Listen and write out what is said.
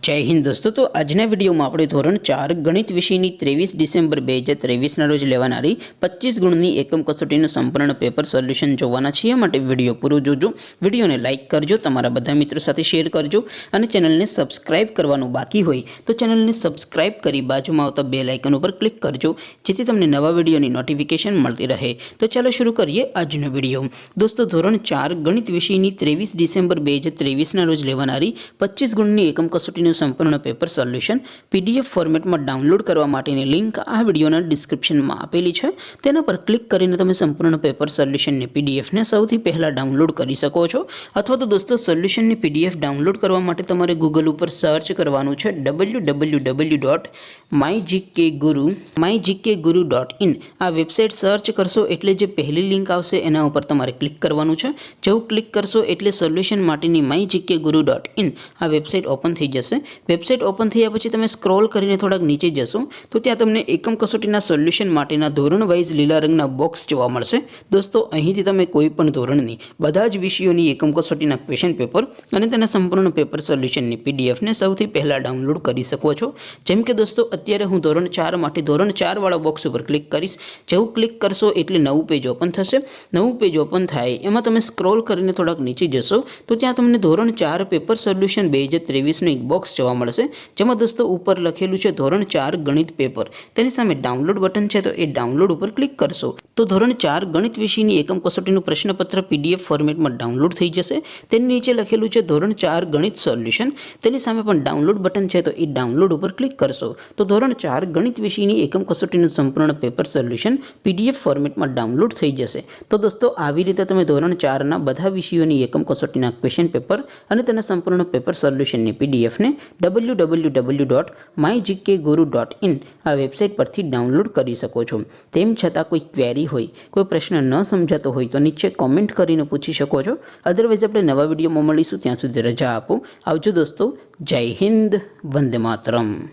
जय हिंद दोस्तों। तो आजना वीडियो में આપણે ધોરણ 4 ગણિત વિષયની 23 ડિસેમ્બર 2023 ના રોજ લેવાનારી 25 ગુણની એકમ કસોટીનું સંપૂર્ણ પેપર સોલ્યુશન જોવાના છીએ। માટે વિડિયો પૂરો જોજો, વિડિયોને લાઈક કરજો, તમારા બધા મિત્રો સાથે શેર કરજો અને ચેનલને સબસ્ક્રાઇબ કરવાનું બાકી હોય તો ચેનલને સબસ્ક્રાઇબ કરી બાજુમાં આવતા બેલ આઇકન ઉપર ક્લિક કરજો જેથી તમને નવા વિડિયોની નોટિફિકેશન મળતી રહે। તો ચાલો શરૂ કરીએ આજનો વિડિયો। દોસ્તો ધોરણ 4 ગણિત વિષયની 23 ડિસેમ્બર 2023 ના રોજ લેવાનારી 25 ગુણની એકમ કસોટીનું संपूर्ण पेपर सोल्यूशन पीडीएफ फॉर्मेट में डाउनलॉड करवा माटेनी लिंक आ विडियोना डिस्क्रिप्शन में आपेली छे। तेना पर क्लिक करीने तमे संपूर्ण पेपर सोल्यूशन ने पीडीएफ ने सौथी पहला डाउनलॉड करी सको छो। अथवा तो दोस्तों सोल्यूशन ने पीडीएफ डाउनलॉड करवा माटे तमारे गूगल पर सर्च करवानुं छे www.mygkguru.in। आ वेबसाइट सर्च करशो एटले जे पहली लिंक आवशे एना उपर तमारे क्लिक करवानुं छे। जेवुं क्लिक करशो एटले सोल्यूशन माटेनी mygkguru.in आ वेबसाइट ओपन थई जशे। वेबसाइट ओपन थया पछी तमे स्क्रॉल करीने थोड़ाक नीचे जशो तो त्यां तमने एकम कसोटीना सोल्यूशन माटेना धोरण वाइज लीला रंगना बॉक्स जोवा मळशे। दोस्तों અહીંથી તમે કોઈપણ ધોરણની બધા જ વિષયોની એકમ કસોટીના ક્વેશ્ચન પેપર અને તેના સંપૂર્ણ પેપર સોલ્યુશનની પીડીએફ ને સૌથી પહેલા ડાઉનલોડ કરી શકો છો। જેમ કે દોસ્તો અત્યારે હું ધોરણ 4 માટે ધોરણ 4 વાળા બોક્સ ઉપર ક્લિક કરીશ। જેવું ક્લિક કરશો એટલે નવું પેજ ઓપન થશે। નવું પેજ ઓપન થાય એમાં તમે સ્ક્રોલ કરીને થોડાક નીચે જશો તો ત્યાં તમને ધોરણ 4 પેપર સોલ્યુશન 2023 નું એક બોક્સ જોવા મળશે જેમાં दोस्तों ऊपर लखेलू है धोरण 4 गणित पेपर। तेनी सामे डाउनलॉड बटन है तो ये डाउनलॉड पर क्लिक करशो तो धोरण 4 गणित विषयनी एकम कसोटीनुं प्रश्नपत्र पीडीएफ फॉर्मेट में डाउनलॉड थई जशे। तेनी नीचे लखेलू है धोरण 4 गणित सोल्यूशन। तेनी सामे पण डाउनलॉड बटन है तो ये डाउनलॉड पर क्लिक करशो तो धोरण 4 गणित विषयनी एकम कसोटीनुं संपूर्ण पेपर सोल्यूशन पीडीएफ फॉर्मेट में डाउनलॉड थई जशे। तो दोस्तों આવી રીતે તમે ધોરણ 4 ના બધા વિષયોની એકમ કસોટીના ક્વેશ્ચન પેપર અને તેના સંપૂર્ણ પેપર સોલ્યુશનની પીડીએફ ને www.mygkguru.in आ वेबसाइट पर डाउनलॉड करी सको छो। तेम छतां कोई क्वेरी होय, कोई प्रश्न न समजातो होय तो नीचे कॉमेंट करीने पूछी शको छो। अदरवाइज आपणे नवा विडियो में मळीशुं, त्यां सुधी रजा आपो। आवजो दोस्तों। जय हिंद, वंदे मातरम।